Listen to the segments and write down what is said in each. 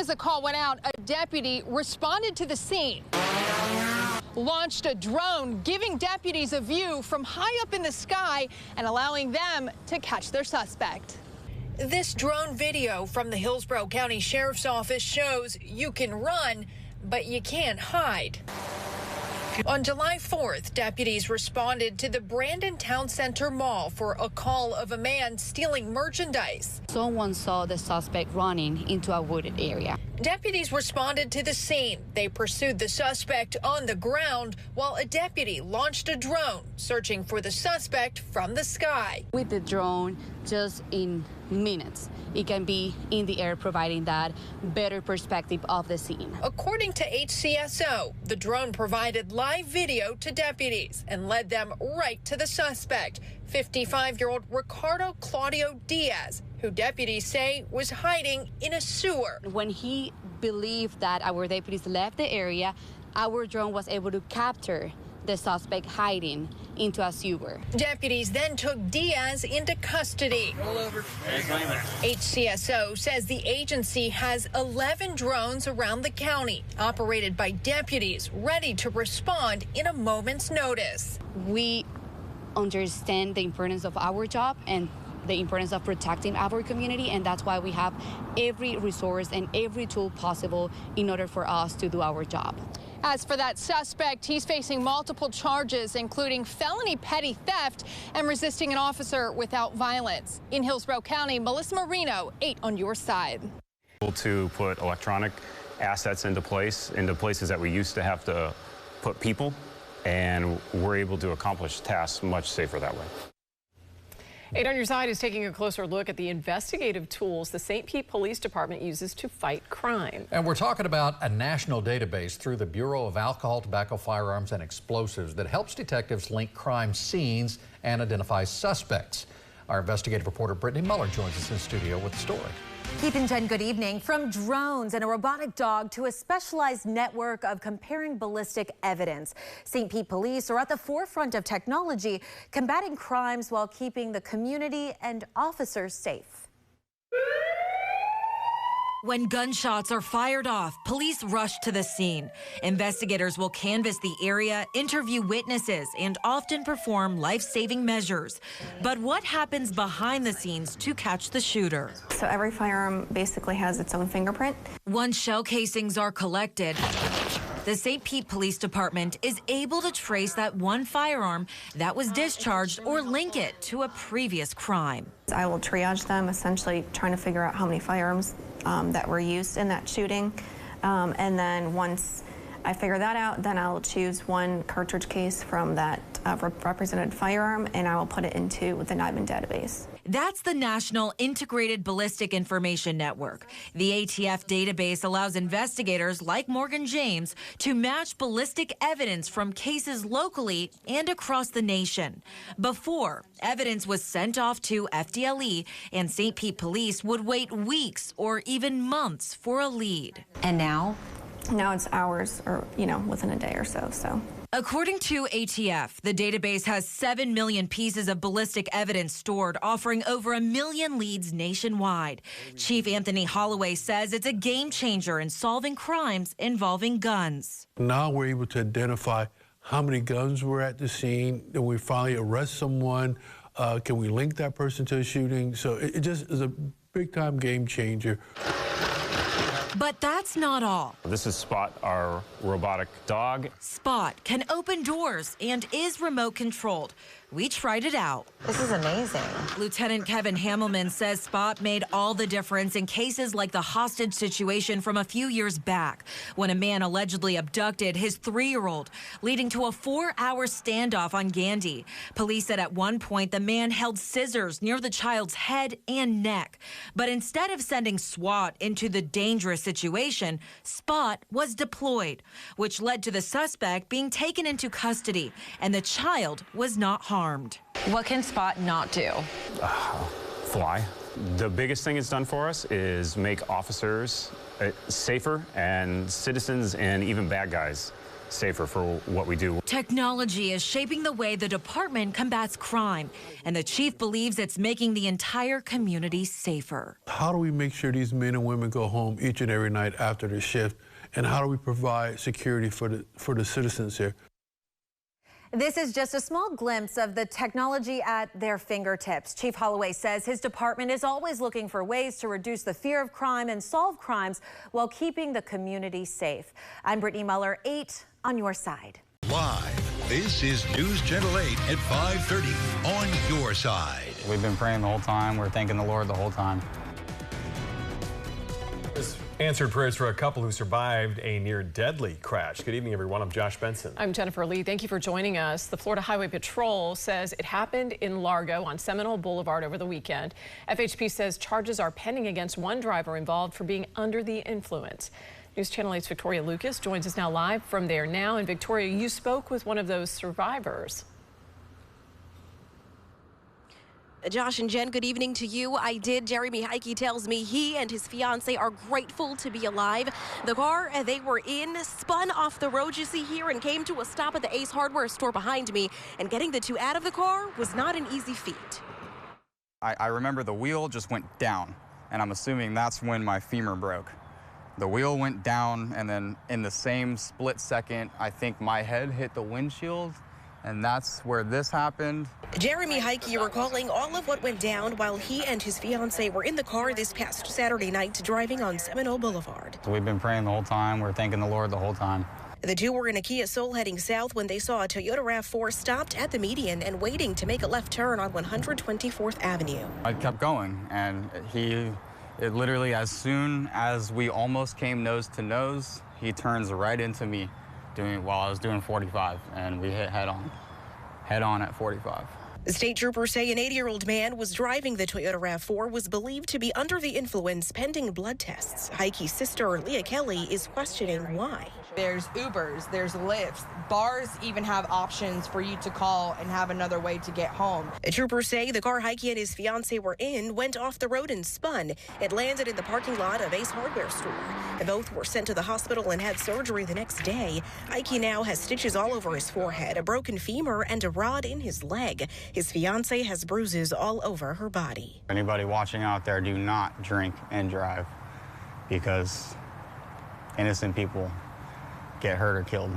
as the call went out, a deputy responded to the scene, launched a drone, giving deputies a view from high up in the sky and allowing them to catch their suspect. This drone video from the Hillsborough County Sheriff's Office shows you can run, but you can't hide. On July 4th, deputies responded to the Brandon Town Center Mall for a call of a man stealing merchandise. Someone saw the suspect running into a wooded area. Deputies responded to the scene. They pursued the suspect on the ground while a deputy launched a drone searching for the suspect from the sky. With the drone, just in minutes, it can be in the air, providing that better perspective of the scene. According to HCSO, the drone provided live video to deputies and led them right to the suspect, 55-year-old Ricardo Claudio Diaz, who deputies say was hiding in a sewer. When he believed that our deputies left the area, our drone was able to capture the suspect hiding into a sewer. Deputies then took Diaz into custody. Roll over. HCSO says the agency has 11 drones around the county, operated by deputies ready to respond in a moment's notice. We understand the importance of our job and the importance of protecting our community, and that's why we have every resource and every tool possible in order for us to do our job. As for that suspect, he's facing multiple charges, including felony petty theft and resisting an officer without violence. In Hillsborough County, Melissa Marino, 8 on your side. To put electronic assets into places that we used to have to put people, and we're able to accomplish tasks much safer that way. 8 on your side is taking a closer look at the investigative tools the St. Pete Police Department uses to fight crime. And we're talking about a national database through the Bureau of Alcohol, Tobacco, Firearms, and Explosives that helps detectives link crime scenes and identify suspects. Our investigative reporter Brittany Muller joins us in studio with the story. Keith and Jen, good evening. From drones and a robotic dog to a specialized network of comparing ballistic evidence, St. Pete Police are at the forefront of technology, combating crimes while keeping the community and officers safe. When gunshots are fired off, police rush to the scene. Investigators will canvass the area, interview witnesses, and often perform life-saving measures. But what happens behind the scenes to catch the shooter? So every firearm basically has its own fingerprint. Once shell casings are collected, the St. Pete Police Department is able to trace that one firearm that was discharged or link it to a previous crime. I will triage them, essentially trying to figure out how many firearms that were used in that shooting. And then once I figure that out, then I'll choose one cartridge case from that represented firearm, and I will put it into the NIBIN database. That's the National Integrated Ballistic Information Network. The ATF database allows investigators like Morgan James to match ballistic evidence from cases locally and across the nation. Before, evidence was sent off to FDLE, and St. Pete Police would wait weeks or even months for a lead. And now? Now it's hours or, within a day or so. According to ATF, the database has 7 million pieces of ballistic evidence stored, offering over 1 million leads nationwide. Chief Anthony Holloway says it's a game changer in solving crimes involving guns. Now we're able to identify how many guns were at the scene. Then we finally arrest someone. Can we link that person to a shooting? So it just is a big-time game changer. But that's not all. This is Spot, our robotic dog. Spot can open doors and is remote controlled. We tried it out. This is amazing. Lieutenant Kevin Hamelman says Spot made all the difference in cases like the hostage situation from a few years back, when a man allegedly abducted his 3-year-old, leading to a 4-hour standoff on Gandy. Police said at one point the man held scissors near the child's head and neck. But instead of sending SWAT into the dangerous situation, Spot was deployed, which led to the suspect being taken into custody, and the child was not harmed. What can Spot not do? Fly. The biggest thing it's done for us is make officers safer, and citizens and even bad guys safer for what we do. Technology is shaping the way the department combats crime, and the chief believes it's making the entire community safer. How do we make sure these men and women go home each and every night after their shift? And how do we provide security for the citizens here? This is just a small glimpse of the technology at their fingertips. Chief Holloway says his department is always looking for ways to reduce the fear of crime and solve crimes while keeping the community safe. I'm Brittany Muller, 8 on your side. Live, this is News Channel 8 at 5:30 on your side. We've been praying the whole time. We're thanking the Lord the whole time. Answered prayers for a couple who survived a near deadly crash. Good evening, everyone. I'm Josh Benson. I'm Jennifer Lee. Thank you for joining us. The Florida Highway Patrol says it happened in Largo on Seminole Boulevard over the weekend. FHP says charges are pending against one driver involved for being under the influence. News Channel 8's Victoria Lucas joins us now live from there now. And Victoria, you spoke with one of those survivors. Josh and Jen, good evening to you. I did. Jeremy Heike tells me he and his fiance are grateful to be alive. The car they were in spun off the road you see here and came to a stop at the Ace Hardware store behind me. And getting the two out of the car was not an easy feat. I remember the wheel just went down, and I'm assuming that's when my femur broke. The wheel went down, and then in the same split second, I think my head hit the windshield, and that's where this happened. Jeremy Heike recalling all of what went down while he and his fiance were in the car this past Saturday night driving on Seminole Boulevard. So we've been praying the whole time. We're thanking the Lord the whole time. The two were in a Kia Soul heading south when they saw a Toyota RAV4 stopped at the median and waiting to make a left turn on 124th Avenue. I kept going, and it literally, as soon as we almost came nose to nose, he turns right into me while I was doing 45, and we hit head on at 45. The state troopers say an 80-year-old man was driving the Toyota RAV4, was believed to be under the influence pending blood tests. Heike's sister, Leah Kelly, is questioning why. There's Ubers, there's Lyfts. Bars even have options for you to call and have another way to get home. Troopers say the car Heike and his fiance were in went off the road and spun. It landed in the parking lot of Ace Hardware store. Both were sent to the hospital and had surgery the next day. Heike now has stitches all over his forehead, a broken femur, and a rod in his leg. His fiance has bruises all over her body. Anybody watching out there, do not drink and drive, because innocent people get hurt or killed.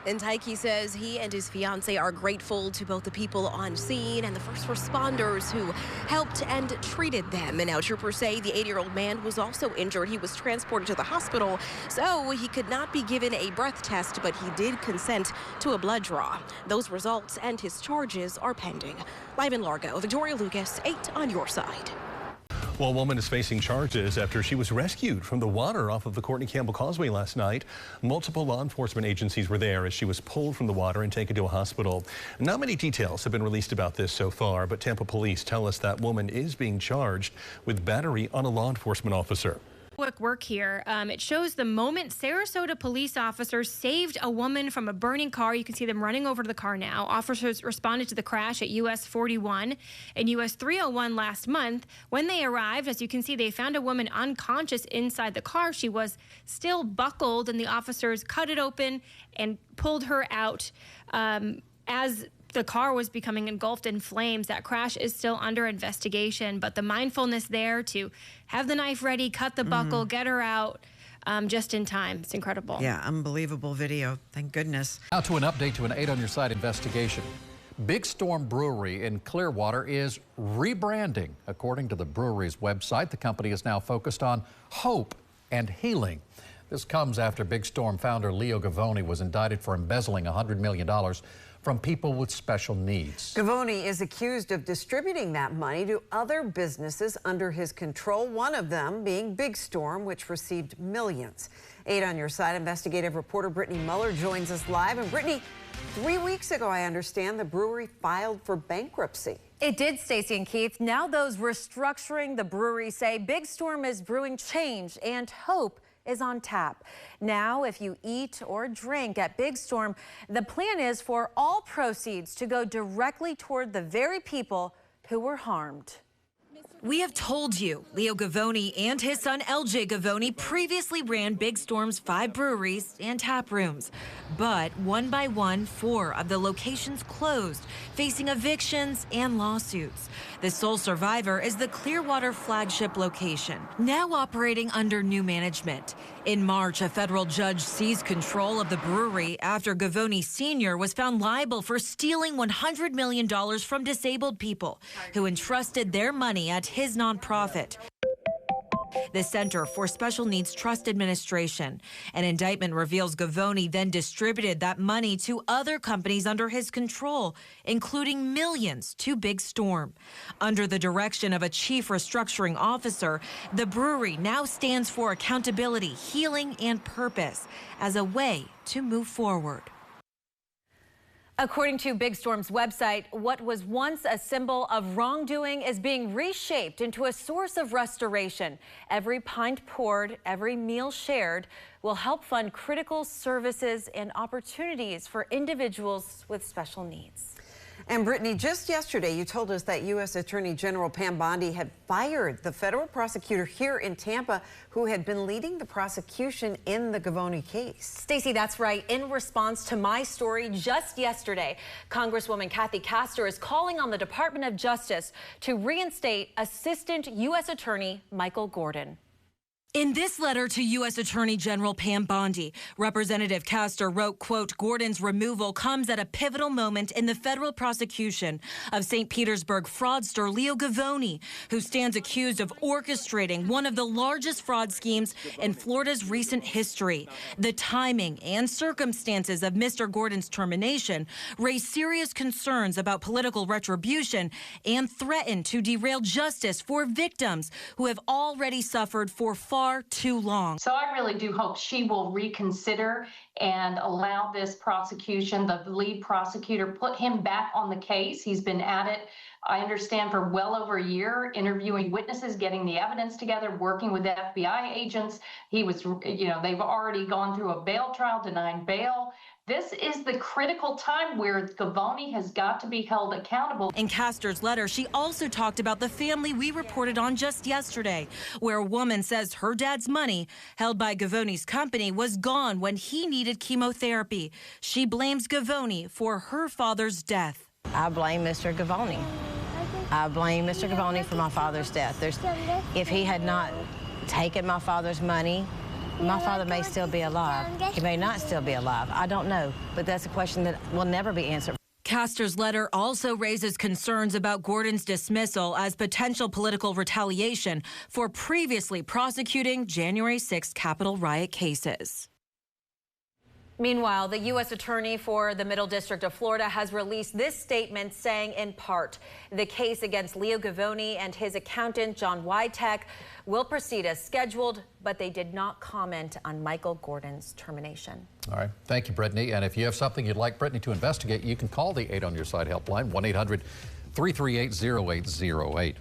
And Heike says he and his fiance are grateful to both the people on scene and the first responders who helped and treated them. And now troopers say the 80-year-old man was also injured. He was transported to the hospital, so he could not be given a breath test, but he did consent to a blood draw. Those results and his charges are pending. Live in Largo, Victoria Lucas, 8 on your side. Well, a woman is facing charges after she was rescued from the water off of the Courtney Campbell Causeway last night. Multiple law enforcement agencies were there as she was pulled from the water and taken to a hospital. Not many details have been released about this so far, but Tampa police tell us that woman is being charged with battery on a law enforcement officer. Quick work here. It shows the moment Sarasota police officers saved a woman from a burning car. You can see them running over to the car now. Officers responded to the crash at US 41 and US 301 last month. When they arrived, as you can see, they found a woman unconscious inside the car. She was still buckled, and the officers cut it open and pulled her out. As the car was becoming engulfed in flames. That crash is still under investigation, but the mindfulness there to have the knife ready, cut the buckle, get her out just in time. It's incredible. Yeah, unbelievable video. Thank goodness. Now to an update to an 8 on your side investigation. Big Storm Brewery in Clearwater is rebranding. According to the brewery's website, the company is now focused on hope and healing. This comes after Big Storm founder Leo Gavoni was indicted for embezzling $100 million from people with special needs. Gavoni is accused of distributing that money to other businesses under his control, one of them being Big Storm, which received millions. 8 on your side investigative reporter Brittany Muller joins us live. And Brittany, 3 weeks ago, I understand, the brewery filed for bankruptcy. It did, Stacey and Keith. Now those restructuring the brewery say Big Storm is brewing change and hope is on tap. Now, if you eat or drink at Big Storm, the plan is for all proceeds to go directly toward the very people who were harmed. We have told you, Leo Gavoni and his son LJ Gavoni previously ran Big Storm's 5 breweries and tap rooms. But one by one, 4 of the locations closed, facing evictions and lawsuits. The sole survivor is the Clearwater flagship location, now operating under new management. In March, a federal judge seized control of the brewery after Gavoni Sr. was found liable for stealing $100 million from disabled people who entrusted their money at his nonprofit, the Center for Special Needs Trust Administration. An indictment reveals Gavoni then distributed that money to other companies under his control, including millions to Big Storm. Under the direction of a chief restructuring officer, the brewery now stands for accountability, healing, and purpose as a way to move forward. According to Big Storm's website, what was once a symbol of wrongdoing is being reshaped into a source of restoration. Every pint poured, every meal shared will help fund critical services and opportunities for individuals with special needs. And Brittany, just yesterday you told us that U.S. Attorney General Pam Bondi had fired the federal prosecutor here in Tampa who had been leading the prosecution in the Gavoni case. Stacey, that's right. In response to my story just yesterday, Congresswoman Kathy Castor is calling on the Department of Justice to reinstate Assistant U.S. Attorney Michael Gordon. In this letter to U.S. Attorney General Pam Bondi, Representative Castor wrote, quote, Gordon's removal comes at a pivotal moment in the federal prosecution of St. Petersburg fraudster Leo Gavoni, who stands accused of orchestrating one of the largest fraud schemes in Florida's recent history. The timing and circumstances of Mr. Gordon's termination raise serious concerns about political retribution and threaten to derail justice for victims who have already suffered for far too long. So I really do hope she will reconsider and allow this prosecution, the lead prosecutor, put him back on the case. He's been at it, I understand, for well over a year, interviewing witnesses, getting the evidence together, working with FBI agents. He was, they've already gone through a bail trial, denying bail. This is the critical time where Gavoni has got to be held accountable. In Castor's letter, she also talked about the family we reported on just yesterday, where a woman says her dad's money, held by Gavoni's company, was gone when he needed chemotherapy. She blames Gavoni for her father's death. I blame Mr. Gavoni. I blame Mr. Gavoni for my father's death. If he had not taken my father's money, my father may still be alive. He may not still be alive. I don't know, but that's a question that will never be answered. Castor's letter also raises concerns about Gordon's dismissal as potential political retaliation for previously prosecuting January 6th Capitol riot cases. Meanwhile, the U.S. Attorney for the Middle District of Florida has released this statement saying, in part, the case against Leo Gavoni and his accountant, John Witek, will proceed as scheduled, but they did not comment on Michael Gordon's termination. All right. Thank you, Brittany. And if you have something you'd like Brittany to investigate, you can call the 8 on Your Side helpline, 1-800-338-0808.